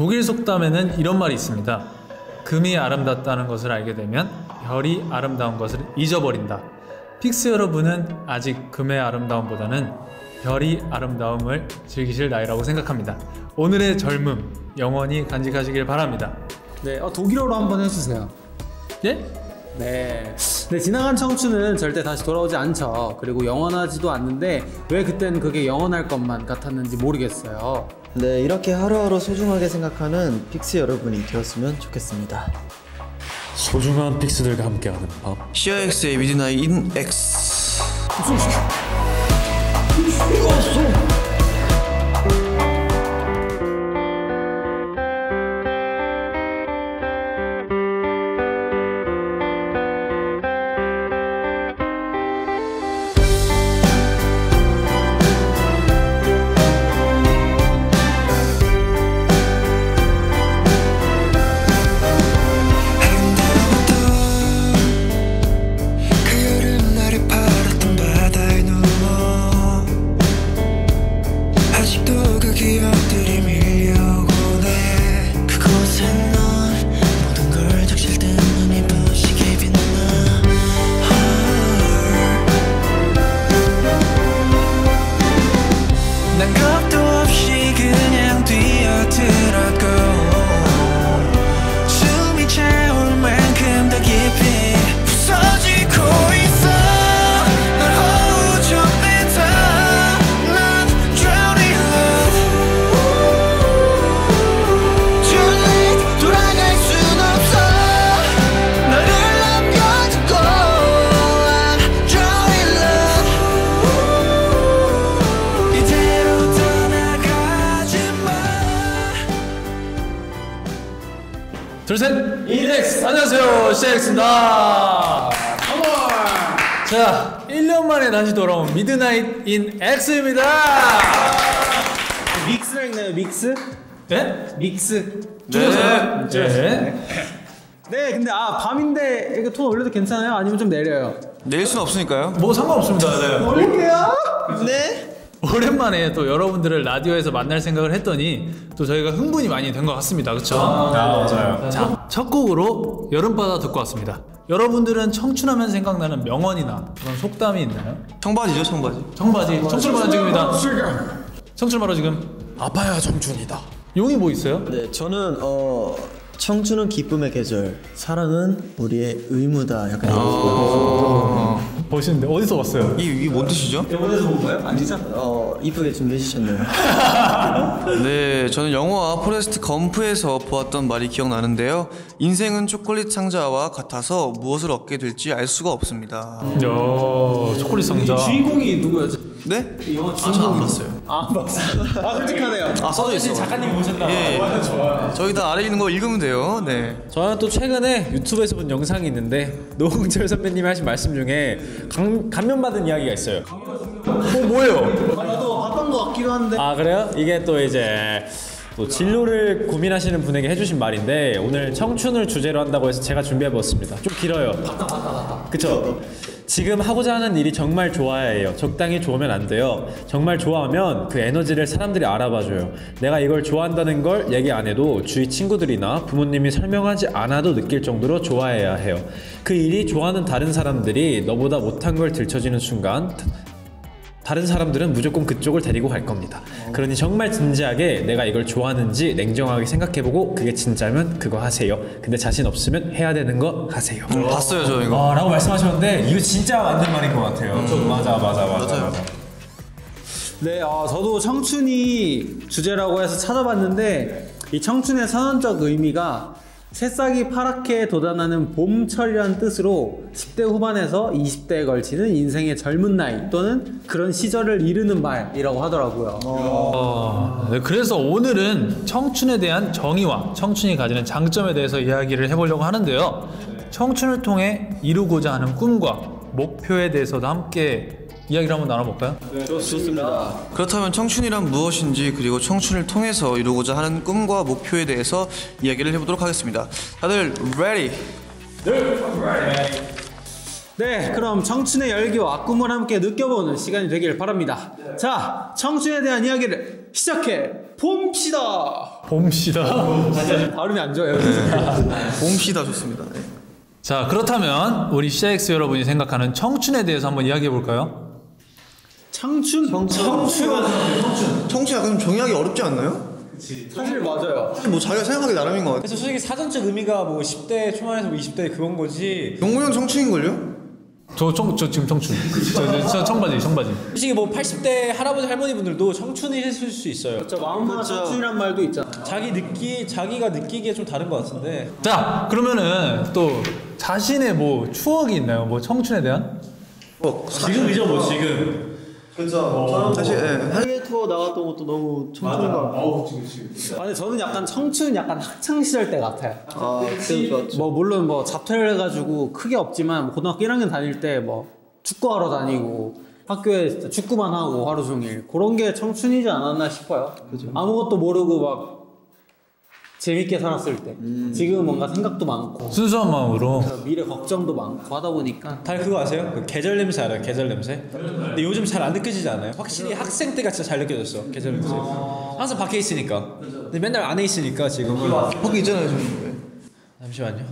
독일 속담에는 이런 말이 있습니다. 금이 아름답다는 것을 알게 되면 별이 아름다운 것을 잊어버린다. 픽스 여러분은 아직 금의 아름다움보다는 별이 아름다움을 즐기실 나이라고 생각합니다. 오늘의 젊음 영원히 간직하시길 바랍니다. 네, 독일어로 한번 해주세요. 예? 네, 지나간 청춘은 절대 다시 돌아오지 않죠. 그리고 영원하지도 않는데 왜 그땐 그게 영원할 것만 같았는지 모르겠어요. 네, 이렇게 하루하루 소중하게 생각하는 픽스 여러분이 되었으면 좋겠습니다. 소중한 픽스들과 함께하는 밤. CIX의 미드나잇 인 X. 둘셋 인엑스! 안녕하세요, CIX입니다. 자, 1년 만에 다시 돌아온 미드나잇 인 X입니다. 믹스를 읽나요? 믹스? 네? 믹스. 줄여서요? 네. 네, 근데 밤인데 이거 톤 올려도 괜찮아요? 아니면 좀 내려요? 내릴 수는 없으니까요. 뭐 상관없습니다. 네. 올릴게요. 네? 오랜만에 또 여러분들을 라디오에서 만날 생각을 했더니 또 저희가 흥분이 많이 된 것 같습니다. 그렇죠? 맞아요. 자, 첫 곡으로 여름바다 듣고 왔습니다. 여러분들은 청춘하면 생각나는 명언이나 그런 속담이 있나요? 청바지죠, 청바지. 청바지, 청춘 바로 지금이다. 청춘 바로 지금. 아파야 청춘이다. 용이 뭐 있어요? 네, 저는 청춘은 기쁨의 계절, 사랑은 우리의 의무다. 약간 멋있는데 어디서 봤어요? 이게 뭔 뜻이죠? 영원에서 본 거예요? 아니죠? 이쁘게 준비해주셨네요. 네, 저는 영화 포레스트 검프에서 보았던 말이 기억나는데요. 인생은 초콜릿 상자와 같아서 무엇을 얻게 될지 알 수가 없습니다. 야, 초콜릿 상자. 주인공이 누구였죠? 네? 이 영화 저는 안 봤어요. 안 봤어요. 솔직하네요. 써져 있어. 작가님이 보셨나? 예. 저기 다 아래 있는 거 읽으면 돼요. 네. 저는 또 최근에 유튜브에서 본 영상이 있는데 노홍철 선배님이 하신 말씀 중에 감명받은 이야기가 있어요. 뭐예요? 나도 봤던 것 같기도 한데. 아 그래요? 이게 또 이제 또 진로를 고민하시는 분에게 해주신 말인데 오늘 청춘을 주제로 한다고 해서 제가 준비해봤습니다. 좀 길어요. 그쵸? 지금 하고자 하는 일이 정말 좋아야 해요. 적당히 좋으면 안 돼요. 정말 좋아하면 그 에너지를 사람들이 알아봐줘요. 내가 이걸 좋아한다는 걸 얘기 안 해도 주위 친구들이나 부모님이 설명하지 않아도 느낄 정도로 좋아해야 해요. 그 일이 좋아하는 다른 사람들이 너보다 못한 걸 들춰지는 순간 다른 사람들은 무조건 그쪽을 데리고 갈 겁니다. 그러니 정말 진지하게 내가 이걸 좋아하는지 냉정하게 생각해보고 그게 진짜면 그거 하세요. 근데 자신 없으면 해야 되는 거 하세요. 봤어요, 저 이거. 라고 말씀하셨는데 이거 진짜 맞는 말인 것 같아요. 맞아. 네, 저도 청춘이 주제라고 해서 찾아봤는데 이 청춘의 선언적 의미가 새싹이 파랗게 돋아나는 봄철이라는 뜻으로 10대 후반에서 20대에 걸치는 인생의 젊은 나이 또는 그런 시절을 이르는 말이라고 하더라고요. 네, 그래서 오늘은 청춘에 대한 정의와 청춘이 가지는 장점에 대해서 이야기를 해보려고 하는데요. 청춘을 통해 이루고자 하는 꿈과 목표에 대해서도 함께 이야기를 한번 나눠볼까요? 네, 좋습니다. 그렇다면 청춘이란 무엇인지 그리고 청춘을 통해서 이루고자 하는 꿈과 목표에 대해서 이야기를 해보도록 하겠습니다. 다들 ready? 네, 그럼 청춘의 열기와 꿈을 함께 느껴보는 시간이 되길 바랍니다. 자, 청춘에 대한 이야기를 시작해 봄시다. 봄시다. 발음이 안 좋아요. 봄시다 좋습니다. 네. 자, 그렇다면 우리 CX 여러분이 생각하는 청춘에 대해서 한번 이야기해 볼까요? 청춘. 청춘 약간 좀 정의하기 어렵지 않나요? 사실 맞아요. 뭐 자기가 생각하기 나름인 것 같아. 그래서 솔직히 사전적 의미가 뭐 10대 초반에서 뭐 20대 그건 거지. 영호 형 청춘인걸요? 저 지금 청춘. 저 청바지. 솔직히 뭐 80대 할아버지 할머니분들도 청춘이실 수 있어요. 저 마음만 청춘이란 말도 있잖아요. 자기가 느끼기에 좀 다른 것 같은데. 자, 그러면은 또 자신의 뭐 추억이 있나요? 뭐 청춘에 대한? 지금이죠 뭐 지금. 그렇죠. 사실 해외 투어 나갔던 것도 너무 청춘인 것 같고. 아니 저는 약간 청춘 약간 학창 시절 때 같아요. 아, 그때 좋았죠. 뭐 물론 뭐 자퇴를 해가지고 크게 없지만 뭐 고등학교 1학년 다닐 때 뭐 축구하러 다니고 학교에 진짜 축구만 하고 하루 종일 그런 게 청춘이지 않았나 싶어요. 아무것도 모르고 막 재밌게 살았을 때. 지금은 뭔가 생각도 많고 순수한 마음으로. 미래 걱정도 많고 하다 보니까 다들 그거 아세요? 그 계절 냄새 알아요? 계절 냄새? 근데 요즘 잘 안 느껴지지 않아요? 확실히 학생 때가 진짜 잘 느껴졌어. 계절 냄새. 항상 밖에 있으니까. 근데 맨날 안에 있으니까 지금은. 거기 있잖아요 지금. 잠시만요.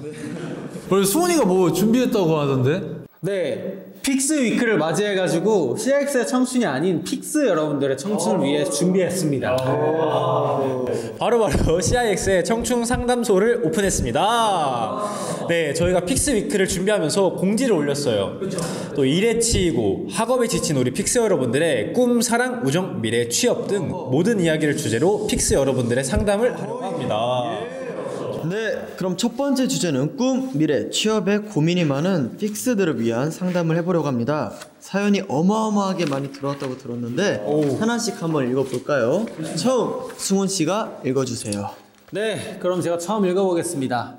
원래 수훈이가 뭐 준비했다고 하던데? 네 픽스 위크를 맞이해가지고 CX의 청춘이 아닌 픽스 여러분들의 청춘을 위해 준비했습니다. 바로 CIX의 청춘 상담소를 오픈했습니다. 네, 저희가 픽스 위크를 준비하면서 공지를 올렸어요. 또 일에 치이고 학업에 지친 우리 픽스 여러분들의 꿈, 사랑, 우정, 미래, 취업 등 모든 이야기를 주제로 픽스 여러분들의 상담을 하려고 합니다. 네, 그럼 첫 번째 주제는 꿈, 미래, 취업에 고민이 많은 픽스들을 위한 상담을 해보려고 합니다. 사연이 어마어마하게 많이 들어왔다고 들었는데 하나씩 한번 읽어볼까요? 처음 승훈 씨가 읽어주세요. 네, 그럼 제가 처음 읽어보겠습니다.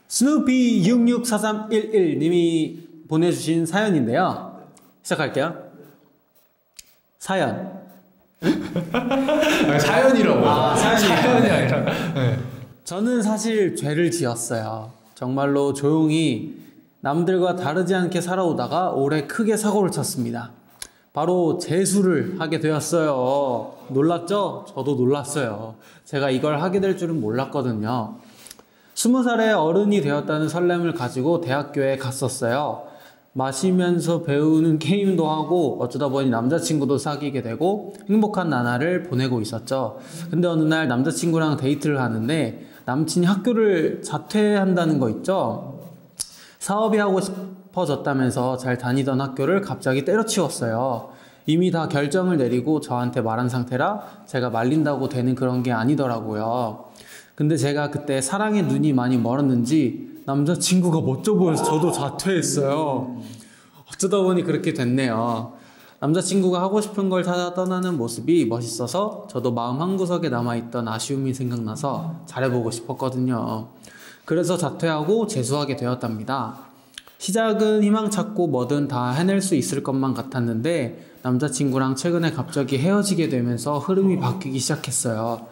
스누피 664311님이 보내주신 사연인데요. 시작할게요. 사연. 사연이라고. 사연이 아니라. 네. 저는 사실 죄를 지었어요. 정말로 조용히 남들과 다르지 않게 살아오다가 올해 크게 사고를 쳤습니다. 바로 재수를 하게 되었어요. 놀랐죠? 저도 놀랐어요. 제가 이걸 하게 될 줄은 몰랐거든요. 20살에 어른이 되었다는 설렘을 가지고 대학교에 갔었어요. 마시면서 배우는 게임도 하고 어쩌다 보니 남자친구도 사귀게 되고 행복한 나날을 보내고 있었죠. 근데 어느 날 남자친구랑 데이트를 하는데 남친이 학교를 자퇴한다는 거 있죠? 사업이 하고 싶어졌다면서 잘 다니던 학교를 갑자기 때려치웠어요. 이미 다 결정을 내리고 저한테 말한 상태라 제가 말린다고 되는 그런 게 아니더라고요. 근데 제가 그때 사랑에 눈이 많이 멀었는지 남자친구가 멋져 보여서 저도 자퇴했어요. 어쩌다 보니 그렇게 됐네요. 남자친구가 하고 싶은 걸 찾아 떠나는 모습이 멋있어서 저도 마음 한구석에 남아있던 아쉬움이 생각나서 잘해보고 싶었거든요. 그래서 자퇴하고 재수하게 되었답니다. 시작은 희망찾고 뭐든 다 해낼 수 있을 것만 같았는데 남자친구랑 최근에 갑자기 헤어지게 되면서 흐름이 바뀌기 시작했어요.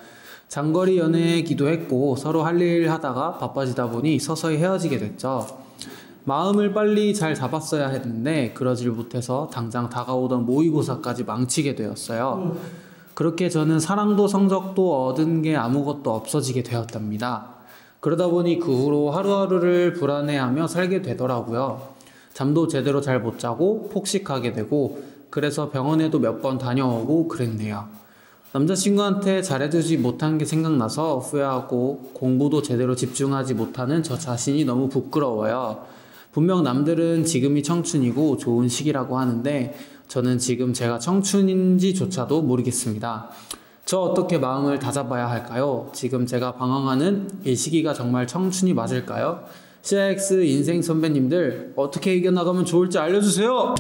장거리 연애이기도 했고 서로 할 일 하다가 바빠지다 보니 서서히 헤어지게 됐죠. 마음을 빨리 잘 잡았어야 했는데 그러질 못해서 당장 다가오던 모의고사까지 망치게 되었어요. 그렇게 저는 사랑도 성적도 얻은 게 아무것도 없어지게 되었답니다. 그러다 보니 그 후로 하루하루를 불안해하며 살게 되더라고요. 잠도 제대로 잘 못 자고 폭식하게 되고 그래서 병원에도 몇 번 다녀오고 그랬네요. 남자친구한테 잘해주지 못한 게 생각나서 후회하고 공부도 제대로 집중하지 못하는 저 자신이 너무 부끄러워요. 분명 남들은 지금이 청춘이고 좋은 시기라고 하는데 저는 지금 제가 청춘인지조차도 모르겠습니다. 저 어떻게 마음을 다잡아야 할까요? 지금 제가 방황하는 이 시기가 정말 청춘이 맞을까요? CIX 인생 선배님들 어떻게 이겨나가면 좋을지 알려주세요.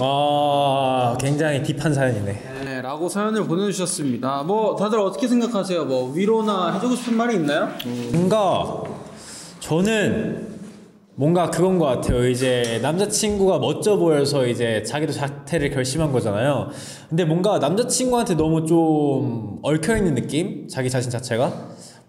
굉장히 딥한 사연이네. 네, 라고 사연을 보내주셨습니다. 뭐 다들 어떻게 생각하세요? 뭐 위로나 해주고 싶은 말이 있나요? 저는 뭔가 그건 것 같아요. 이제 남자친구가 멋져 보여서 이제 자기도 자퇴를 결심한 거잖아요. 근데 뭔가 남자친구한테 너무 좀 얽혀있는 느낌? 자기 자신 자체가?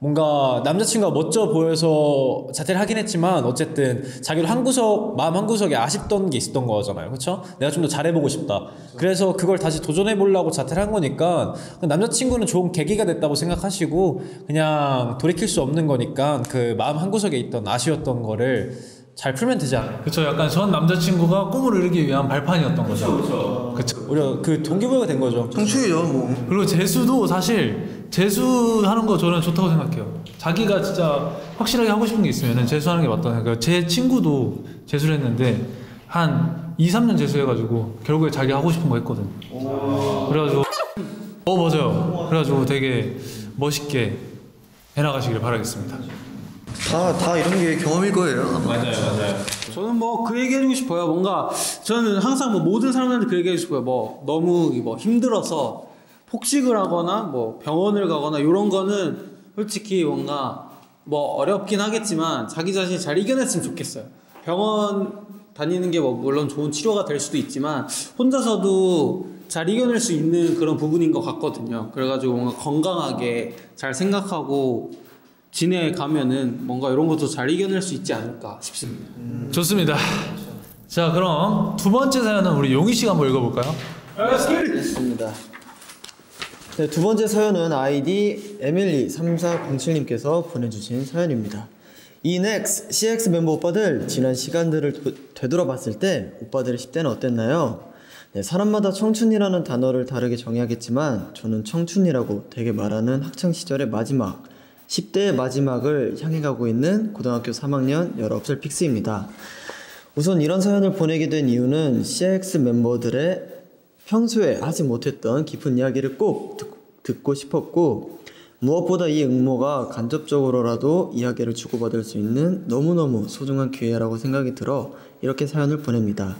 뭔가 남자친구가 멋져 보여서 자퇴를 하긴 했지만 어쨌든 자기도 마음 한구석에 아쉽던 게 있었던 거잖아요. 그렇죠? 내가 좀 더 잘해보고 싶다. 그래서 그걸 다시 도전해보려고 자퇴를 한 거니까 남자친구는 좋은 계기가 됐다고 생각하시고 그냥 돌이킬 수 없는 거니까 그 마음 한구석에 있던 아쉬웠던 거를 잘 풀면 되지 않아요? 그쵸. 약간 전 남자친구가 꿈을 이루기 위한 발판이었던 거죠. 그쵸. 오히려 그 동기부여가 된 거죠. 청춘이죠 뭐. 그리고 재수도 사실 재수하는 거 저는 좋다고 생각해요. 자기가 진짜 확실하게 하고 싶은 게 있으면 재수하는 게 맞다고 생각해요. 제 친구도 재수를 했는데 한 2, 3년 재수해가지고 결국에 자기 하고 싶은 거 했거든. 그래가지고 맞아요. 그래가지고 되게 멋있게 해나가시길 바라겠습니다. 다 이런 게 경험일 거예요. 맞아요. 저는 뭐 그 얘기 해주고 싶어요. 뭔가 저는 항상 뭐 모든 사람들한테 그 얘기 해주고 싶어요. 뭐 너무 뭐 힘들어서 폭식을 하거나 뭐 병원을 가거나 이런 거는 솔직히 뭔가 뭐 어렵긴 하겠지만 자기 자신이 잘 이겨냈으면 좋겠어요. 병원 다니는 게 뭐 물론 좋은 치료가 될 수도 있지만 혼자서도 잘 이겨낼 수 있는 그런 부분인 것 같거든요. 그래가지고 뭔가 건강하게 잘 생각하고 지내가면은 뭔가 이런 것도 잘 이겨낼 수 있지 않을까 싶습니다. 좋습니다. 자, 그럼 두 번째 사연은 우리 용희 씨가 한번 읽어볼까요? 좋습니다. 네, 두 번째 사연은 아이디 에밀리3407님께서 보내주신 사연입니다. 이넥스 CX 멤버 오빠들, 지난 시간들을 되돌아봤을 때 오빠들의 10대는 어땠나요? 네, 사람마다 청춘이라는 단어를 다르게 정의하겠지만 저는 청춘이라고 되게 말하는 학창시절의 마지막 10대의 마지막을 향해 가고 있는 고등학교 3학년 19살 픽스입니다. 우선 이런 사연을 보내게 된 이유는 CX 멤버들의 평소에 하지 못했던 깊은 이야기를 꼭 듣고 싶었고, 무엇보다 이 응모가 간접적으로라도 이야기를 주고받을 수 있는 너무너무 소중한 기회라고 생각이 들어 이렇게 사연을 보냅니다.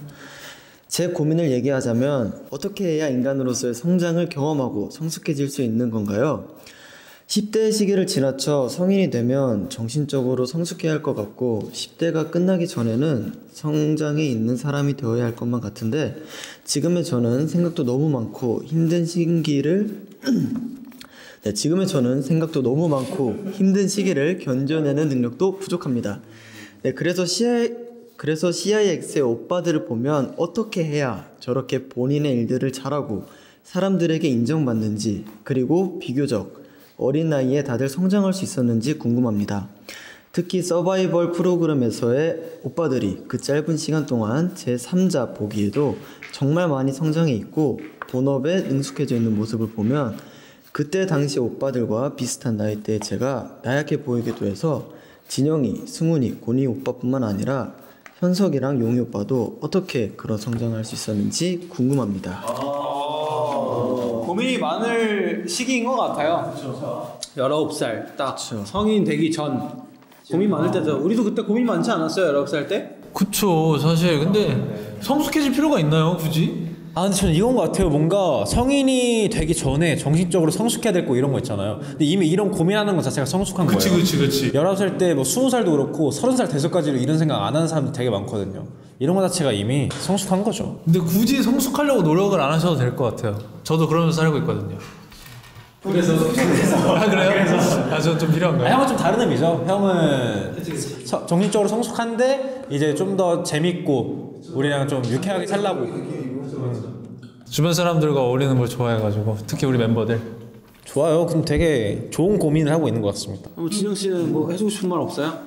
제 고민을 얘기하자면 어떻게 해야 인간으로서의 성장을 경험하고 성숙해질 수 있는 건가요? 10대의 시기를 지나쳐 성인이 되면 정신적으로 성숙해야 할 것 같고 10대가 끝나기 전에는 성장해 있는 사람이 되어야 할 것만 같은데 지금의 저는 생각도 너무 많고 힘든 시기를 견뎌내는 능력도 부족합니다. 네, 그래서 CIX의 오빠들을 보면 어떻게 해야 저렇게 본인의 일들을 잘하고 사람들에게 인정받는지, 그리고 비교적 어린 나이에 다들 성장할 수 있었는지 궁금합니다. 특히 서바이벌 프로그램에서의 오빠들이 그 짧은 시간 동안 제3자 보기에도 정말 많이 성장해 있고 본업에 능숙해져 있는 모습을 보면 그때 당시 오빠들과 비슷한 나이대의 제가 나약해 보이기도 해서 진영이, 승훈이, 고니 오빠뿐만 아니라 현석이랑 용이 오빠도 어떻게 그런 성장을 할 수 있었는지 궁금합니다. 고민이 많을 시기인 것 같아요. 19살 딱 성인 되기 전 고민 많을 때죠. 우리도 그때 고민 많지 않았어요? 19살 때? 그쵸. 사실 근데 성숙해질 필요가 있나요, 굳이? 근데 저는 이건 것 같아요. 뭔가 성인이 되기 전에 정신적으로 성숙해야 될 거 이런 거 있잖아요. 근데 이미 이런 고민하는 것 자체가 성숙한 거예요. 그치. 19살 때 뭐 20살도 그렇고 30살 돼서까지도 이런 생각 안 하는 사람들 되게 많거든요. 이런 거 자체가 이미 성숙한 거죠. 근데 굳이 성숙하려고 노력을 안 하셔도 될 것 같아요. 저도 그러면서 살고 있거든요. 그래서 그래요? 저는 좀 필요한가요? 형은 좀 다른 의미죠. 형은 정신적으로 성숙한데 이제 좀 더 재밌고 우리랑 좀 유쾌하게 살라고. 주변 사람들과 어울리는 걸 좋아해가지고 특히 우리 멤버들. 좋아요. 그럼 되게 좋은 고민을 하고 있는 것 같습니다. 진영 씨는 뭐 해주고 싶은 말 없어요?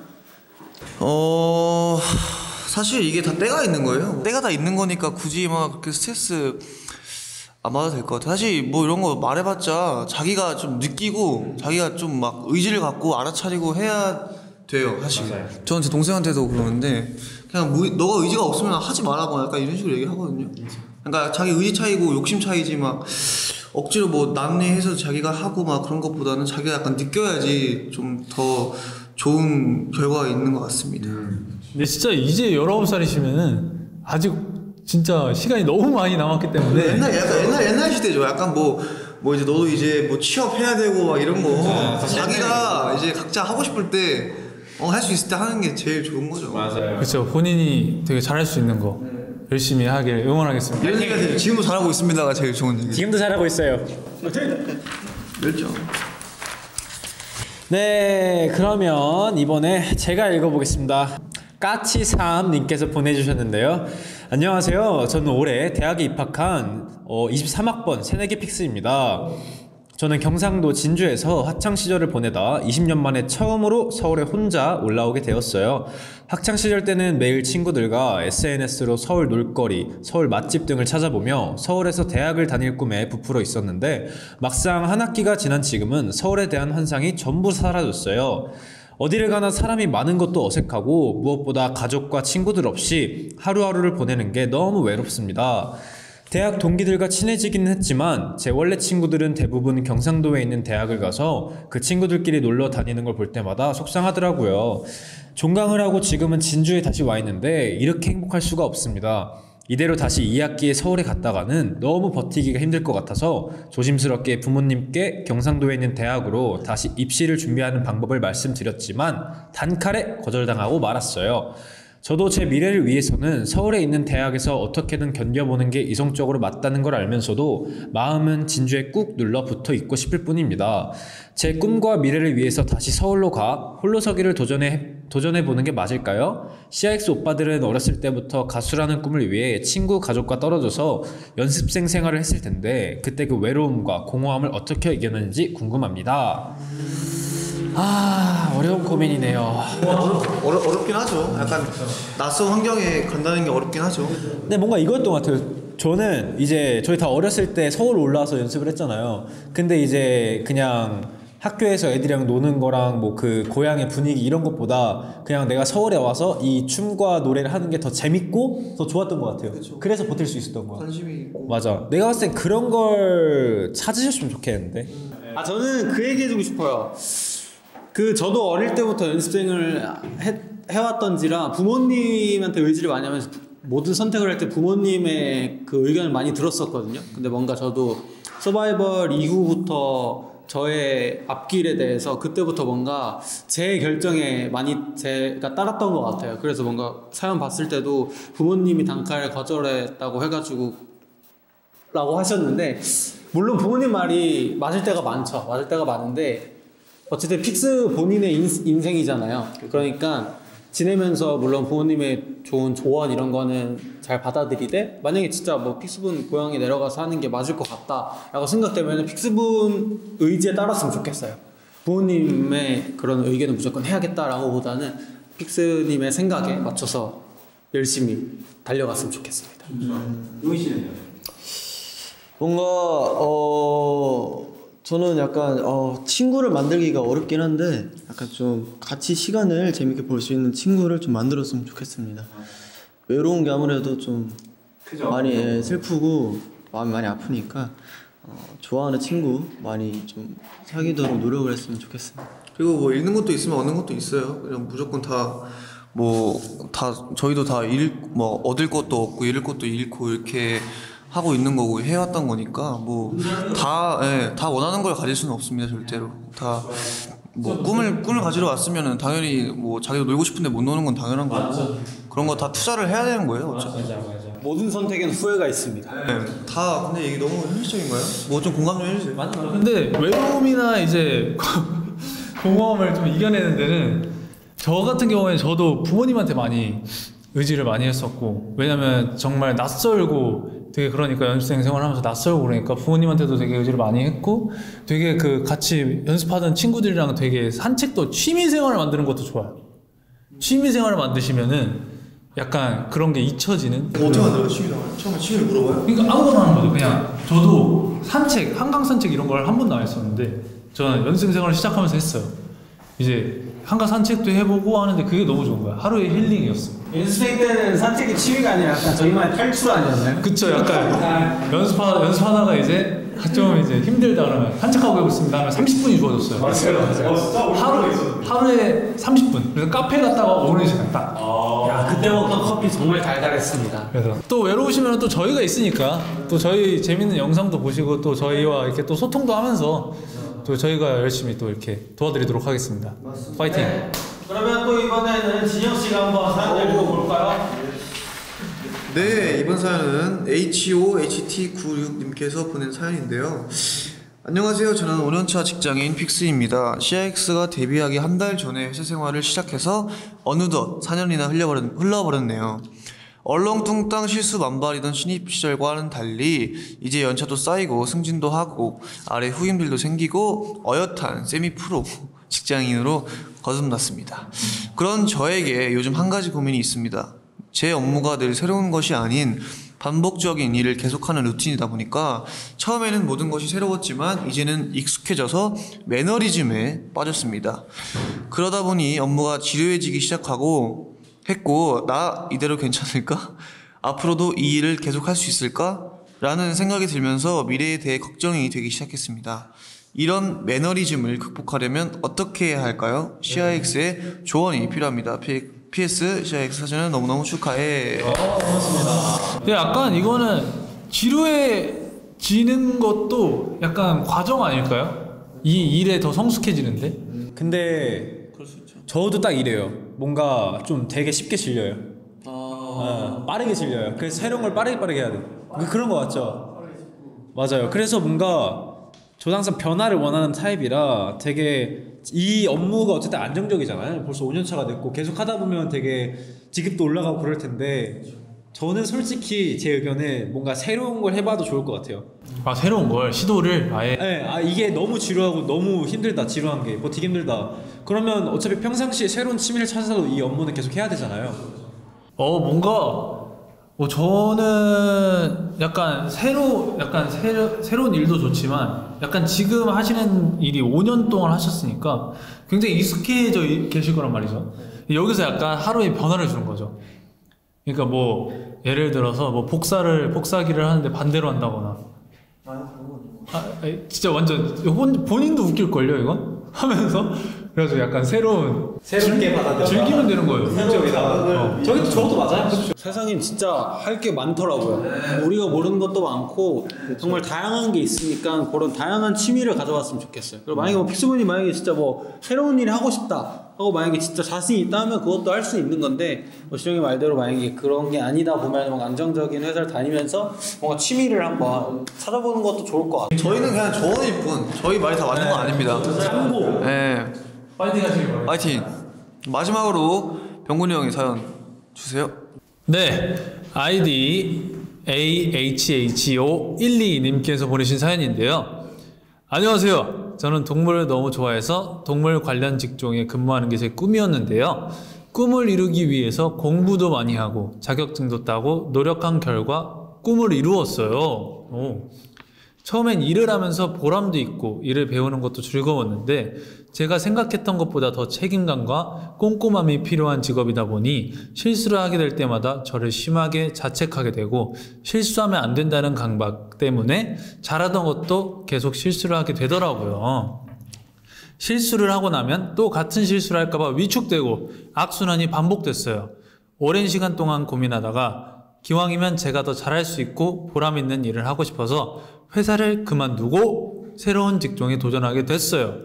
사실 이게 다 때가 있는 거예요. 때가 다 있는 거니까 굳이 막 그렇게 스트레스 안 받아도 될 것 같아요. 사실 뭐 이런 거 말해봤자 자기가 좀 느끼고 자기가 좀 막 의지를 갖고 알아차리고 해야 돼요. 사실 저는 제 동생한테도 그러는데 그냥 너가 의지가 없으면 하지 말라고 약간 이런 식으로 얘기하거든요. 그러니까 자기 의지 차이고 욕심 차이지 막 억지로 뭐 남리해서 자기가 하고 막 그런 것보다는 자기가 약간 느껴야지 좀 더 좋은 결과가 있는 것 같습니다. 근데 진짜 이제 19살이시면은 아직 진짜 시간이 너무 많이 남았기 때문에 옛날 시대죠. 약간 뭐 이제 너도 이제 뭐 취업해야 되고 막 이런 거 자기가 이제 각자 하고 싶을 때 할 수 있을 때 하는 게 제일 좋은 거죠. 맞아요. 그렇죠. 본인이 되게 잘할 수 있는 거 열심히 하길 응원하겠습니다. 이런 얘기가 지금도 잘하고 있습니다가 제일 좋은 얘기. 지금도 잘하고 있어요. 그렇죠. 네, 그러면 이번에 제가 읽어보겠습니다. 까치삼님께서 보내주셨는데요. 안녕하세요. 저는 올해 대학에 입학한 23학번 새내기 픽스입니다. 저는 경상도 진주에서 학창시절을 보내다 20년 만에 처음으로 서울에 혼자 올라오게 되었어요. 학창시절 때는 매일 친구들과 SNS로 서울 놀거리, 서울 맛집 등을 찾아보며 서울에서 대학을 다닐 꿈에 부풀어 있었는데 막상 한 학기가 지난 지금은 서울에 대한 환상이 전부 사라졌어요. 어디를 가나 사람이 많은 것도 어색하고 무엇보다 가족과 친구들 없이 하루하루를 보내는 게 너무 외롭습니다. 대학 동기들과 친해지기는 했지만 제 원래 친구들은 대부분 경상도에 있는 대학을 가서 그 친구들끼리 놀러 다니는 걸 볼 때마다 속상하더라고요. 종강을 하고 지금은 진주에 다시 와 있는데 이렇게 행복할 수가 없습니다. 이대로 다시 2학기에 서울에 갔다가는 너무 버티기가 힘들 것 같아서 조심스럽게 부모님께 경상도에 있는 대학으로 다시 입시를 준비하는 방법을 말씀드렸지만 단칼에 거절당하고 말았어요. 저도 제 미래를 위해서는 서울에 있는 대학에서 어떻게든 견뎌보는 게 이성적으로 맞다는 걸 알면서도 마음은 진주에 꾹 눌러 붙어 있고 싶을 뿐입니다. 제 꿈과 미래를 위해서 다시 서울로 가 홀로서기를 도전해보는 게 맞을까요? CIX 오빠들은 어렸을 때부터 가수라는 꿈을 위해 친구 가족과 떨어져서 연습생 생활을 했을 텐데 그때 그 외로움과 공허함을 어떻게 이겨내는지 궁금합니다. 어려운 고민이네요. 어렵긴 하죠. 약간 낯선 환경에 간다는 게 어렵긴 하죠. 근데 뭔가 이거였던 것 같아요. 저는 이제 저희 다 어렸을 때 서울 올라와서 연습을 했잖아요. 근데 이제 그냥 학교에서 애들이랑 노는 거랑 뭐 그 고향의 분위기 이런 것보다 그냥 내가 서울에 와서 이 춤과 노래를 하는 게 더 재밌고 더 좋았던 것 같아요. 그쵸. 그래서 버틸 수 있었던 것 같아요. 관심이 있고. 맞아. 내가 봤을 땐 그런 걸 찾으셨으면 좋겠는데. 저는 그 얘기 해주고 싶어요. 저도 어릴 때부터 연습생을 해왔던지라 부모님한테 의지를 많이 하면서 모든 선택을 할 때 부모님의 그 의견을 많이 들었었거든요. 근데 뭔가 저도 서바이벌 이후부터 저의 앞길에 대해서 그때부터 뭔가 제 결정에 많이 제가 따랐던 것 같아요. 그래서 뭔가 사연 봤을 때도 부모님이 단칼에 거절했다고 해가지고 라고 하셨는데, 물론 부모님 말이 맞을 때가 많죠. 맞을 때가 많은데 어쨌든 픽스 본인의 인생이잖아요. 그러니까 지내면서 물론 부모님의 좋은 조언 이런 거는 잘 받아들이되, 만약에 진짜 뭐 픽스분 고향에 내려가서 하는 게 맞을 것 같다 라고 생각되면 픽스분 의지에 따랐으면 좋겠어요. 부모님의 그런 의견은 무조건 해야겠다라고 보다는 픽스님의 생각에 맞춰서 열심히 달려갔으면 좋겠습니다. 용희 씨는요? 뭔가 저는 약간 친구를 만들기가 어렵긴 한데 약간 좀 같이 시간을 재밌게 볼 수 있는 친구를 좀 만들었으면 좋겠습니다. 외로운 게 아무래도 좀 그죠? 많이 슬프고 마음이 많이 아프니까 좋아하는 친구 많이 좀 사귀도록 노력을 했으면 좋겠습니다. 그리고 뭐 잃는 것도 있으면 얻는 것도 있어요. 그냥 무조건 저희도 다 얻을 것도 얻고 잃을 것도 잃고 이렇게 하고 있는 거고 해왔던 거니까 다 원하는 걸 가질 수는 없습니다. 절대로 다 꿈을 가지러 왔으면은 당연히 뭐 자기도 놀고 싶은데 못 노는 건 당연한 거고 그런 거 다 투자를 해야 되는 거예요. 어차피. 모든 선택에는 후회가 있습니다. 네, 다 근데 이게 너무 현실적인가요? 뭐 좀 공감 좀 해주세요. 맞아. 근데 외로움이나 이제 공허함을 좀 이겨내는 데는 저 같은 경우에 저도 부모님한테 많이 의지를 많이 했었고, 왜냐면 정말 낯설고 되게 그러니까 연습생 생활하면서 낯설고 그러니까 부모님한테도 되게 의지를 많이 했고, 되게 같이 연습하던 친구들이랑 되게 산책도 취미 생활을 만드는 것도 좋아요. 취미 생활을 만드시면은 약간 그런 게 잊혀지는. 어떻게 만들어요? 취미 생활? 처음에 취미를 물어봐요? 그러니까 아무거나 하는 거죠. 그냥 저도 산책, 한강 산책 이런 걸 한 번도 안 했었는데 저는 연습생 생활을 시작하면서 했어요. 이제 한강 산책도 해보고 하는데 그게 너무 좋은 거야. 하루의 힐링이었어. 연습생 때는 산책이 취미가 아니라 약간 저희만의 탈출 아니었나요? 그쵸. 약간 연습하다가 이제 좀 이제 힘들다 그러면 산책하고 오겠습니다 하면 30분이 주어졌어요. 맞아요. 하루에 30분. 그래서 카페 갔다가 오는 시간 딱. 야, 그때 먹던 커피 정말 달달했습니다. 그래서 또 외로우시면 또 저희가 있으니까 또 저희 재밌는 영상도 보시고 또 저희와 이렇게 또 소통도 하면서 또 저희가 열심히 또 이렇게 도와드리도록 하겠습니다. 파이팅! 네. 그러면 또 이번에는 진영 씨가 한번 사연 읽어볼까요? 네, 이번 사연은 HOHT96님께서 보낸 사연인데요. 안녕하세요. 저는 5년차 직장인 픽스입니다. CIX가 데뷔하기 한 달 전에 회사 생활을 시작해서 어느덧 4년이나 흘러버렸네요. 얼렁뚱땅 실수 만발이던 신입 시절과는 달리 이제 연차도 쌓이고 승진도 하고 아래 후임들도 생기고 어엿한 세미 프로 직장인으로 거듭났습니다. 그런 저에게 요즘 한 가지 고민이 있습니다. 제 업무가 늘 새로운 것이 아닌 반복적인 일을 계속하는 루틴이다 보니까 처음에는 모든 것이 새로웠지만 이제는 익숙해져서 매너리즘에 빠졌습니다. 그러다 보니 업무가 지루해지기 시작하고 했고 나 이대로 괜찮을까? 앞으로도 이 일을 계속할 수 있을까? 라는 생각이 들면서 미래에 대해 걱정이 되기 시작했습니다. 이런 매너리즘을 극복하려면 어떻게 해야 할까요? CIX의 조언이 필요합니다. PS CIX 사전은 너무너무 축하해. 근데 약간 이거는 지루해지는 것도 약간 과정 아닐까요? 이 일에 더 성숙해지는데? 근데 저도 딱 이래요. 뭔가 좀 되게 쉽게 질려요. 빠르게 질려요. 그래서 새로운 걸 빠르게 해야 돼. 그런 거 같죠? 맞아요. 그래서 뭔가 저도 항상 변화를 원하는 타입이라 되게 이 업무가 어쨌든 안정적이잖아요. 벌써 5년 차가 됐고 계속 하다 보면 되게 직급도 올라가고 그럴 텐데 저는 솔직히 제 의견에 뭔가 새로운 걸 해봐도 좋을 것 같아요. 아, 새로운 걸 시도를 아예. 네, 이게 너무 지루하고 너무 힘들다. 지루한 게 버티기 힘들다. 그러면 어차피 평상시에 새로운 취미를 찾아서 이 업무는 계속 해야 되잖아요. 뭔가 저는 약간 새로운 일도 좋지만 약간 지금 하시는 일이 5년 동안 하셨으니까 굉장히 익숙해져 계실 거란 말이죠. 여기서 약간 하루에 변화를 주는 거죠. 그러니까 뭐 예를 들어서 뭐 복사기를 하는데 반대로 한다거나. 진짜 완전 본인도 웃길걸요 이건? 하면서 그래서 약간 새롭게 받아들여 즐기면 되는 거예요. 긍정적이다. 저도 맞아요. 세상엔 진짜 할 게 많더라고요. 우리가 모르는 것도 많고 정말 다양한 게 있으니까 그런 다양한 취미를 가져왔으면 좋겠어요. 그리고 만약에 픽스분이 만약에 진짜 뭐 새로운 일을 하고 싶다 하고 만약에 진짜 자신이 있다 하면 그것도 할 수 있는 건데 지영이 말대로 만약에 그런 게 아니다 보면 뭔가 안정적인 회사를 다니면서 뭔가 취미를 한번 찾아보는 것도 좋을 것 같아요. 저희는 그냥 조언일 뿐. 저희 말이 다 맞는 건 아닙니다. 참고 네. 파이팅 하시길 바랍니다. 파이팅. 마지막으로 병군이 형이 사연 주세요. 네, 아이디 AHHO122님께서 보내신 사연인데요. 안녕하세요. 저는 동물을 너무 좋아해서 동물 관련 직종에 근무하는 게 제 꿈이었는데요. 꿈을 이루기 위해서 공부도 많이 하고 자격증도 따고 노력한 결과 꿈을 이루었어요. 처음엔 일을 하면서 보람도 있고 일을 배우는 것도 즐거웠는데 제가 생각했던 것보다 더 책임감과 꼼꼼함이 필요한 직업이다 보니 실수를 하게 될 때마다 저를 심하게 자책하게 되고 실수하면 안 된다는 강박 때문에 잘하던 것도 계속 실수를 하게 되더라고요. 실수를 하고 나면 또 같은 실수를 할까봐 위축되고 악순환이 반복됐어요. 오랜 시간 동안 고민하다가 기왕이면 제가 더 잘할 수 있고 보람 있는 일을 하고 싶어서 회사를 그만두고 새로운 직종에 도전하게 됐어요.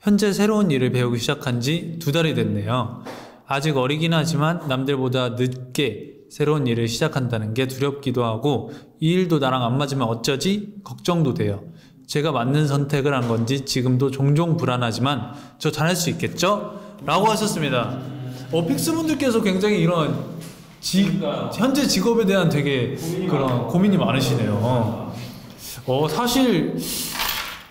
현재 새로운 일을 배우기 시작한 지 2달이 됐네요. 아직 어리긴 하지만 남들보다 늦게 새로운 일을 시작한다는 게 두렵기도 하고 이 일도 나랑 안 맞으면 어쩌지? 걱정도 돼요. 제가 맞는 선택을 한 건지 지금도 종종 불안하지만 저 잘할 수 있겠죠? 라고 하셨습니다. 픽스분들께서 굉장히 이런 현재 직업에 대한 되게 그런 고민이 많으시네요. 사실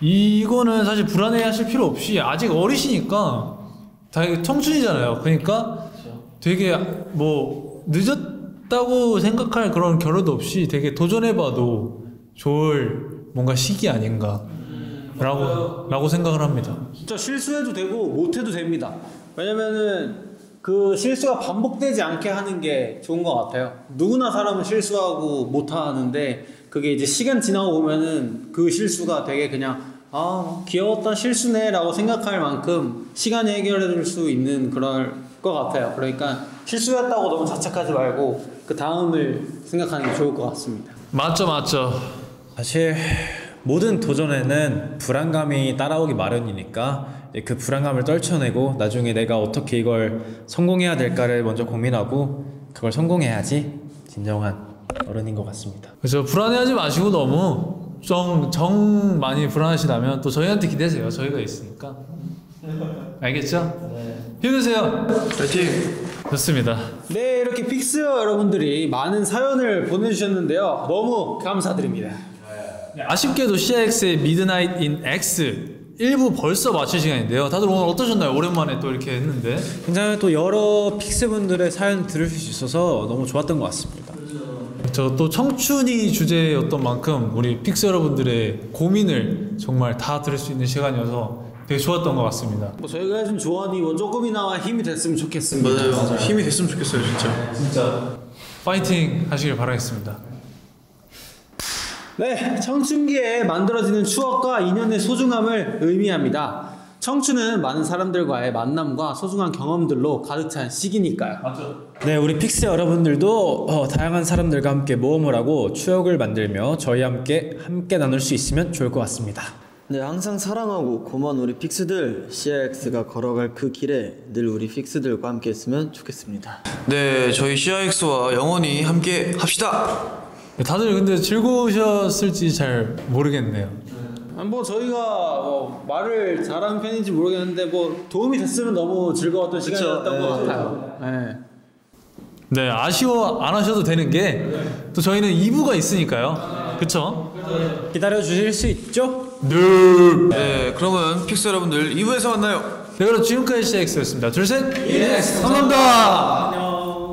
이거는 사실 불안해하실 필요 없이 아직 어리시니까 다 청춘이잖아요. 그러니까 되게 뭐 늦었다고 생각할 그런 겨를도 없이 되게 도전해봐도 좋을 뭔가 시기 아닌가 라고 생각을 합니다. 진짜 실수해도 되고 못해도 됩니다. 왜냐면은 그 실수가 반복되지 않게 하는 게 좋은 것 같아요. 누구나 사람은 실수하고 못하는데 그게 이제 시간 지나고 보면은 그 실수가 되게 그냥 귀여웠던 실수네 라고 생각할 만큼 시간이 해결해 줄 수 있는 그럴 것 같아요. 그러니까 실수했다고 너무 자책하지 말고 그 다음을 생각하는 게 좋을 것 같습니다. 맞죠. 사실 모든 도전에는 불안감이 따라오기 마련이니까 그 불안감을 떨쳐내고 나중에 내가 어떻게 이걸 성공해야 될까를 먼저 고민하고 그걸 성공해야지 진정한 어른인 것 같습니다. 그래서 불안해하지 마시고 너무 정 많이 불안하시다면 또 저희한테 기대세요. 저희가 있으니까. 알겠죠? 힘내세요. 파이팅. 좋습니다. 네, 이렇게 픽스웨어 여러분들이 많은 사연을 보내주셨는데요. 너무 감사드립니다. 아쉽게도 CIX의 미드나잇 인 X 1부 벌써 마칠 시간인데요. 다들 오늘 어떠셨나요? 오랜만에 또 이렇게 했는데. 굉장히 또 여러 픽스분들의 사연 들을 수 있어서 너무 좋았던 것 같습니다. 저 또 청춘이 주제였던 만큼 우리 픽스 여러분들의 고민을 정말 다 들을 수 있는 시간이어서 되게 좋았던 것 같습니다. 뭐 저희가 해준 조언이 뭐 조금이나마 힘이 됐으면 좋겠습니다. 맞아요. 힘이 됐으면 좋겠어요, 진짜. 진짜 파이팅 하시길 바라겠습니다. 네, 청춘기에 만들어지는 추억과 인연의 소중함을 의미합니다. 청춘은 많은 사람들과의 만남과 소중한 경험들로 가득 찬 시기니까요. 네, 우리 픽스 여러분들도 다양한 사람들과 함께 모험을 하고 추억을 만들며 저희와 함께 나눌 수 있으면 좋을 것 같습니다. 네, 항상 사랑하고 고마운 우리 픽스들, CIX가 걸어갈 그 길에 늘 우리 픽스들과 함께 했으면 좋겠습니다. 네, 저희 CIX와 영원히 함께 합시다. 다들 근데 즐거우셨을지 잘 모르겠네요. 뭐 저희가 뭐 말을 잘하는 편인지 모르겠는데 뭐 도움이 됐으면 너무 즐거웠던 시간이었던 것 같아요. 네. 네, 아쉬워 안 하셔도 되는 게 또 저희는 2부가 있으니까요. 그쵸? 기다려 주실 수 있죠? 네, 그러면 픽스 여러분들 2부에서 만나요. 네, 그럼 지금까지 CIX였습니다. 둘, 셋! 감사합니다!